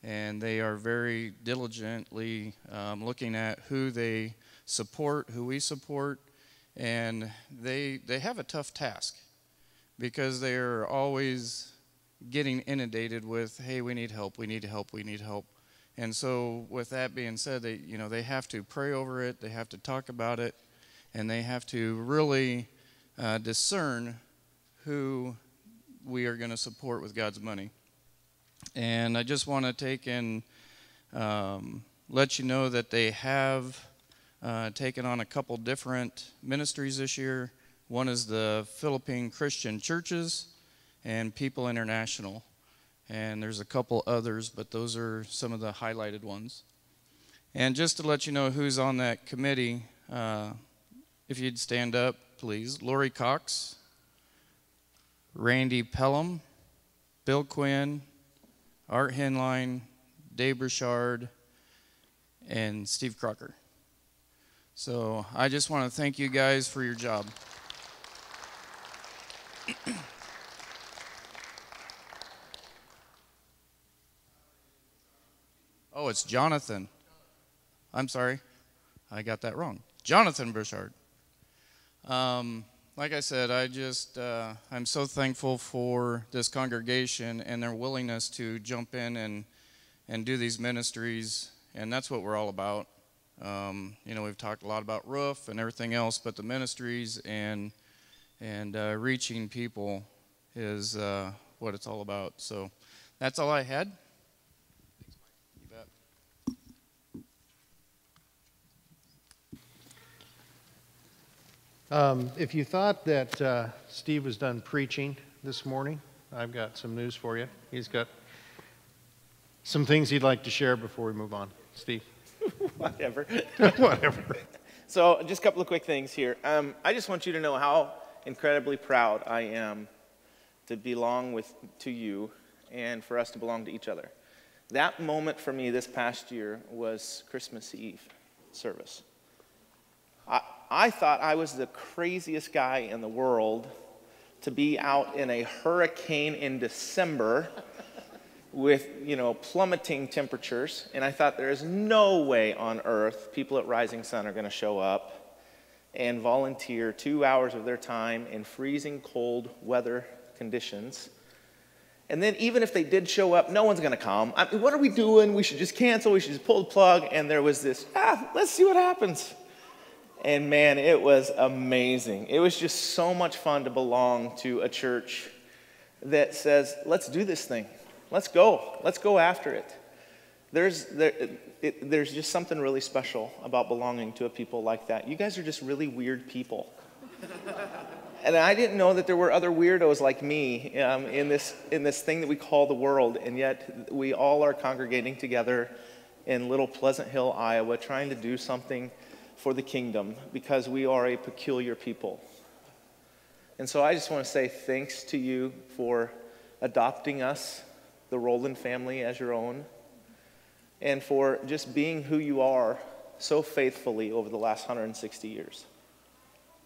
and they are very diligently looking at who they support, who we support, and they have a tough task because they are always getting inundated with, hey, we need help, we need help, we need help. And so with that being said, they have to pray over it, they have to talk about it, and they have to really discern who we are going to support with God's money. And I just want to take and let you know that they have taken on a couple different ministries this year. One is the Philippine Christian Churches and People International. And there's a couple others, but those are some of the highlighted ones. And just to let you know who's on that committee, if you'd stand up, please. Lori Cox, Randy Pelham, Bill Quinn, Art Henline, Dave Burchard, and Steve Crocker. So I just want to thank you guys for your job. Oh, it's Jonathan. I'm sorry. I got that wrong. Jonathan Burchard. Like I said, I'm so thankful for this congregation and their willingness to jump in and do these ministries, and that's what we're all about. We've talked a lot about roof and everything else, but the ministries and reaching people is what it's all about. So that's all I had. You bet. If you thought that Steve was done preaching this morning, I've got some news for you. He's got some things he'd like to share before we move on. Steve. Whatever. Whatever. So just a couple of quick things here. I just want you to know how incredibly proud I am to belong to you and for us to belong to each other. That moment for me this past year was Christmas Eve service. I thought I was the craziest guy in the world to be out in a hurricane in December with, plummeting temperatures. And I thought there is no way on earth people at Rising Sun are going to show up and volunteer 2 hours of their time in freezing cold weather conditions. And then even if they did show up, no one's going to come. What are we doing? We should just cancel. We should just pull the plug. And there was this, let's see what happens. And man, it was amazing. It was just so much fun to belong to a church that says, let's do this thing. Let's go. Let's go after it. There's just something really special about belonging to a people like that. You guys are just really weird people. And I didn't know that there were other weirdos like me in this thing that we call the world, and yet we all are congregating together in little Pleasant Hill, Iowa, trying to do something for the kingdom because we are a peculiar people. And so I just want to say thanks to you for adopting us, the Rowland family, as your own, and for just being who you are so faithfully over the last 160 years.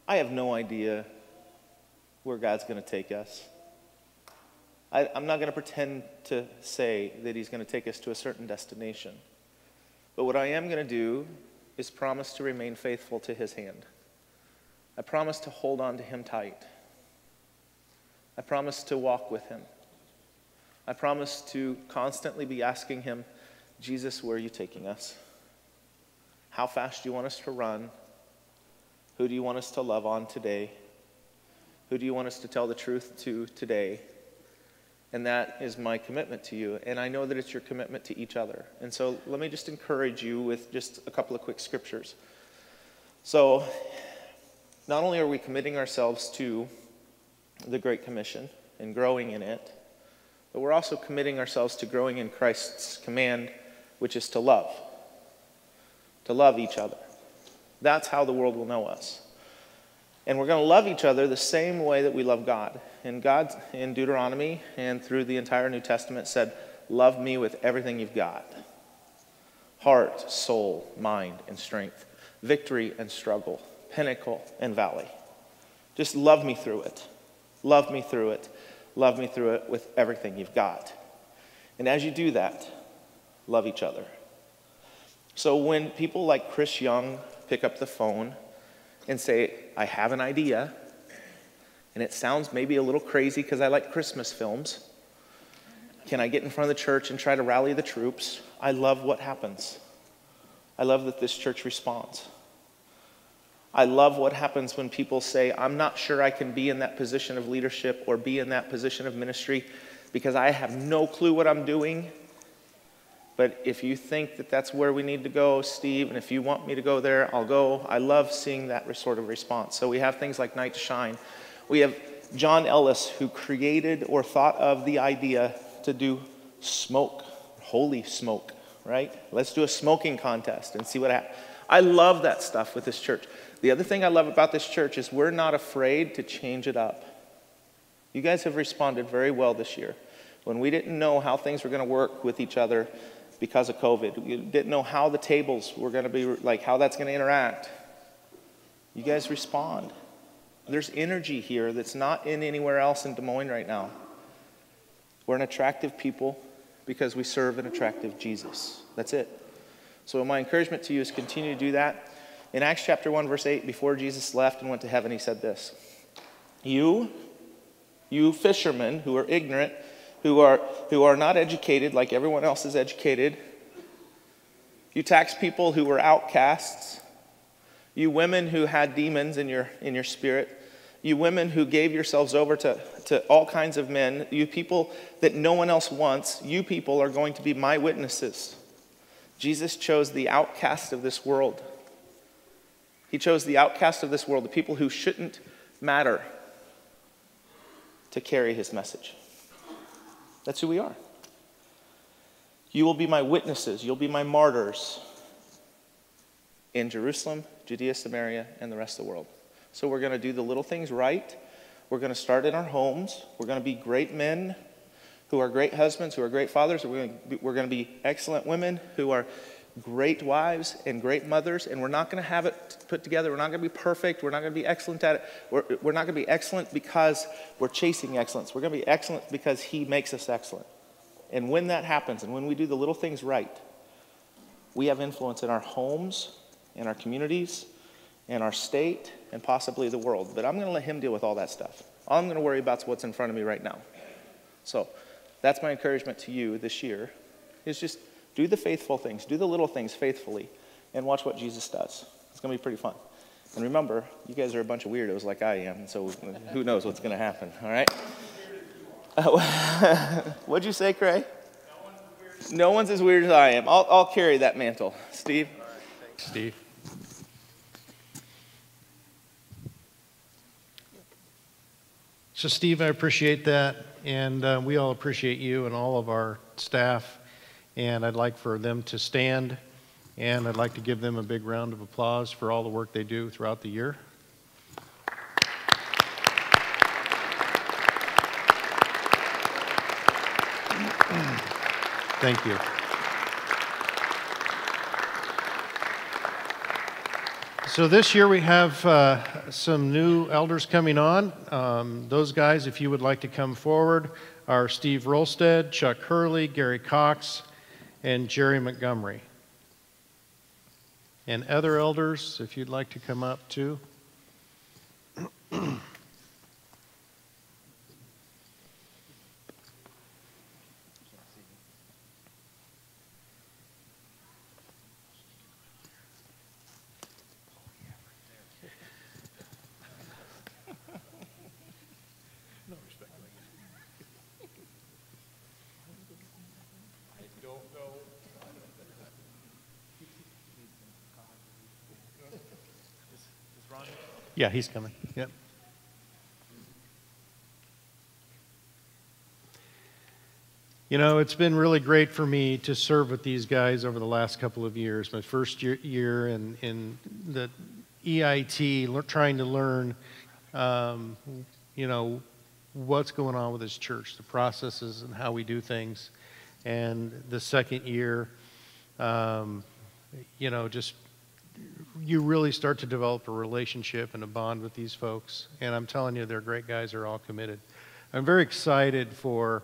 I have no idea where God's going to take us. I'm not going to pretend to say that he's going to take us to a certain destination. But what I am going to do is promise to remain faithful to his hand. I promise to hold on to him tight. I promise to walk with him. I promise to constantly be asking him, Jesus, where are you taking us? How fast do you want us to run? Who do you want us to love on today? Who do you want us to tell the truth to today? And that is my commitment to you. And I know that it's your commitment to each other. And so let me just encourage you with just a couple of quick scriptures. So not only are we committing ourselves to the Great Commission and growing in it, but we're also committing ourselves to growing in Christ's command, which is to love each other. That's how the world will know us. And we're going to love each other the same way that we love God. And God, in Deuteronomy and through the entire New Testament, said, love me with everything you've got. Heart, soul, mind, and strength. Victory and struggle. Pinnacle and valley. Just love me through it. Love me through it. Love me through it with everything you've got. And as you do that, love each other. So when people like Chris Young pick up the phone and say, I have an idea, and it sounds maybe a little crazy because I like Christmas films. Can I get in front of the church and try to rally the troops? I love what happens. I love that this church responds. I love what happens when people say, I'm not sure I can be in that position of leadership or be in that position of ministry because I have no clue what I'm doing. But if you think that that's where we need to go, Steve, and if you want me to go there, I'll go. I love seeing that sort of response. So we have things like Night to Shine. We have John Ellis, who created or thought of the idea to do smoke, holy smoke, right? Let's do a smoking contest and see what happens. I love that stuff with this church. The other thing I love about this church is we're not afraid to change it up. You guys have responded very well this year. When we didn't know how things were going to work with each other because of COVID, we didn't know how the tables were going to be, like how that's going to interact. You guys respond. There's energy here that's not in anywhere else in Des Moines right now. We're an attractive people because we serve an attractive Jesus. That's it. So my encouragement to you is continue to do that. In Acts chapter 1, verse 8, before Jesus left and went to heaven, he said this, You fishermen who are ignorant, who are not educated like everyone else is educated, You tax people who were outcasts. You women who had demons in your spirit. You women who gave yourselves over to all kinds of men. You people that no one else wants. You people are going to be my witnesses. Jesus chose the outcast of this world. He chose the outcast of this world, the people who shouldn't matter, to carry his message. That's who we are. You will be my witnesses. You'll be my martyrs in Jerusalem, Judea, Samaria, and the rest of the world. So we're going to do the little things right. We're going to start in our homes. We're going to be great men who are great husbands, who are great fathers. We're going to be excellent women who are great wives and great mothers. And we're not going to have it put together. We're not going to be perfect. We're not going to be excellent at it. We're not going to be excellent because we're chasing excellence. We're going to be excellent because he makes us excellent. And when that happens, and when we do the little things right, we have influence in our homes, in our communities, in our state, and possibly the world. But I'm going to let him deal with all that stuff. All I'm going to worry about is what's in front of me right now. So that's my encouragement to you this year, is just do the faithful things, do the little things faithfully, and watch what Jesus does. It's going to be pretty fun. And remember, you guys are a bunch of weirdos like I am, so who knows what's going to happen, all right? What'd you say, Craig? No one's as weird as I am. I'll carry that mantle. Steve? All right, thanks, Steve. So, Steve, I appreciate that, and we all appreciate you and all of our staff, and I'd like for them to stand, and I'd like to give them a big round of applause for all the work they do throughout the year. Thank you. So this year we have some new elders coming on. Those guys, if you would like to come forward, are Steve Rolstead, Chuck Hurley, Gary Cox, and Jerry Montgomery. And other elders, if you'd like to come up too. Yeah, he's coming. Yep. You know, it's been really great for me to serve with these guys over the last couple of years. My first year in the EIT, trying to learn, you know, what's going on with this church, the processes and how we do things. And the second year, you know, just you really start to develop a relationship and a bond with these folks. And I'm telling you, they're great guys. They're all committed. I'm very excited for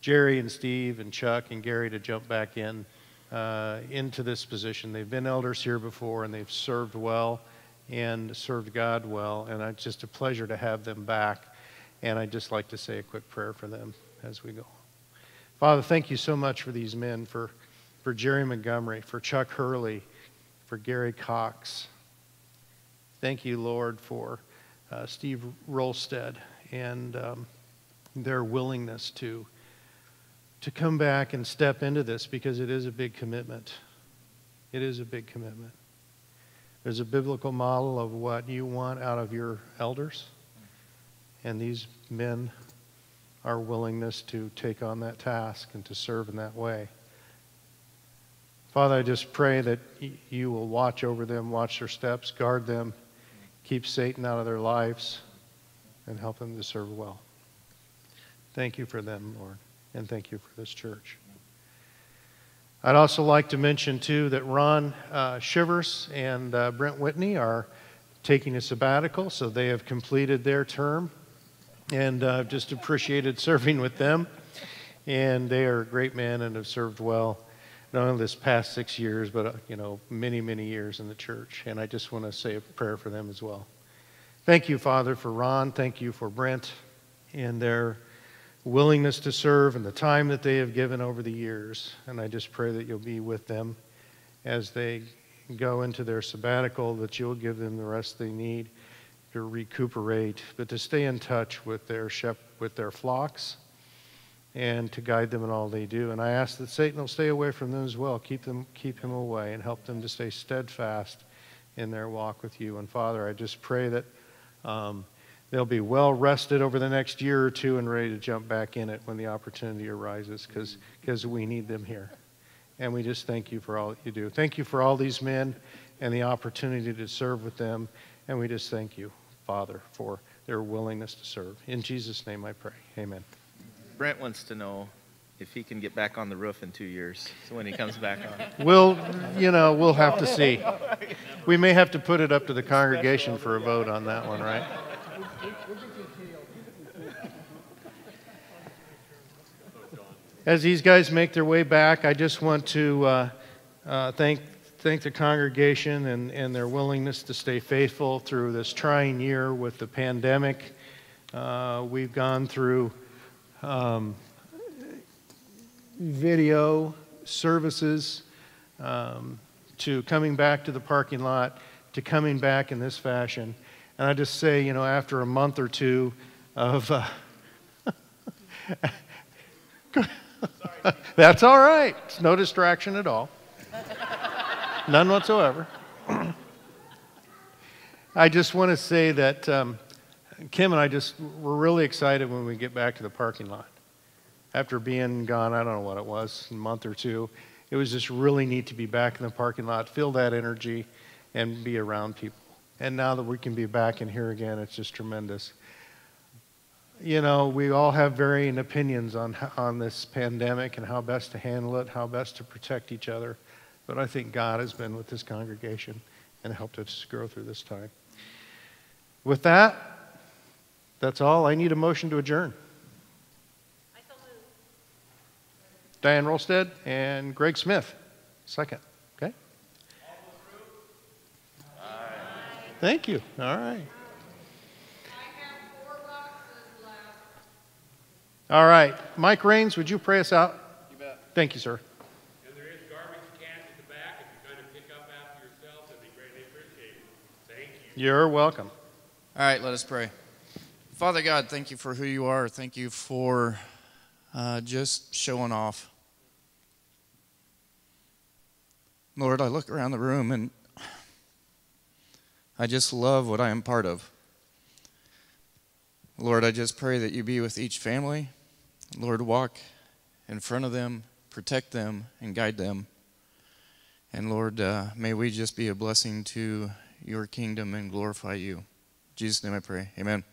Jerry and Steve and Chuck and Gary to jump back into this position. They've been elders here before, and they've served well and served God well. And it's just a pleasure to have them back. And I'd just like to say a quick prayer for them as we go. Father, thank you so much for these men, for Jerry Montgomery, for Chuck Hurley, for Gary Cox. Thank you, Lord, for Steve Rolstead and their willingness to come back and step into this, because it is a big commitment. It is a big commitment. There's a biblical model of what you want out of your elders, and these men are willingness to take on that task and to serve in that way. Father, I just pray that you will watch over them, watch their steps, guard them, keep Satan out of their lives, and help them to serve well. Thank you for them, Lord, and thank you for this church. I'd also like to mention, too, that Ron Shivers and Brent Whitney are taking a sabbatical, so they have completed their term, and I've just appreciated serving with them, and they are great men and have served well. Not only this past 6 years, but, you know, many, many years in the church. And I just want to say a prayer for them as well. Thank you, Father, for Ron. Thank you for Brent and their willingness to serve and the time that they have given over the years. And I just pray that you'll be with them as they go into their sabbatical, that you'll give them the rest they need to recuperate, but to stay in touch with their flocks and to guide them in all they do. And I ask that Satan will stay away from them as well. Keep him away and help them to stay steadfast in their walk with you. And Father, I just pray that they'll be well rested over the next year or two and ready to jump back in it when the opportunity arises, because we need them here. And we just thank you for all that you do. Thank you for all these men and the opportunity to serve with them. And we just thank you, Father, for their willingness to serve. In Jesus' name I pray. Amen. Brent wants to know if he can get back on the roof in 2 years, so when he comes back on. We'll have to see. We may have to put it up to the congregation for a vote on that one, right? As these guys make their way back, I just want to thank the congregation and their willingness to stay faithful through this trying year with the pandemic. We've gone through video services, to coming back to the parking lot, to coming back in this fashion. And I just say, after a month or two of... That's all right. It's no distraction at all. None whatsoever. I just want to say that Kim and I we're really excited when we get back to the parking lot. After being gone, I don't know what it was, a month or two, it was just really neat to be back in the parking lot, feel that energy, and be around people. And now that we can be back in here again, it's just tremendous. We all have varying opinions on this pandemic and how best to handle it, how best to protect each other. But I think God has been with this congregation and helped us grow through this time. With that, that's all. I need a motion to adjourn. I so move. Diane Rolstead and Greg Smith. Second. Okay? Thank you. All right. All right. Mike Raines, would you pray us out? You bet. Thank you, sir. And there is garbage cans at the back. If you kind of pick up after yourself, that'd be greatly appreciated. Thank you. You're welcome. All right, let us pray. Father God, thank you for who you are. Thank you for just showing off. Lord, I look around the room and I just love what I am part of. Lord, I just pray that you be with each family. Lord, walk in front of them, protect them, and guide them. And Lord, may we just be a blessing to your kingdom and glorify you. In Jesus' name I pray. Amen.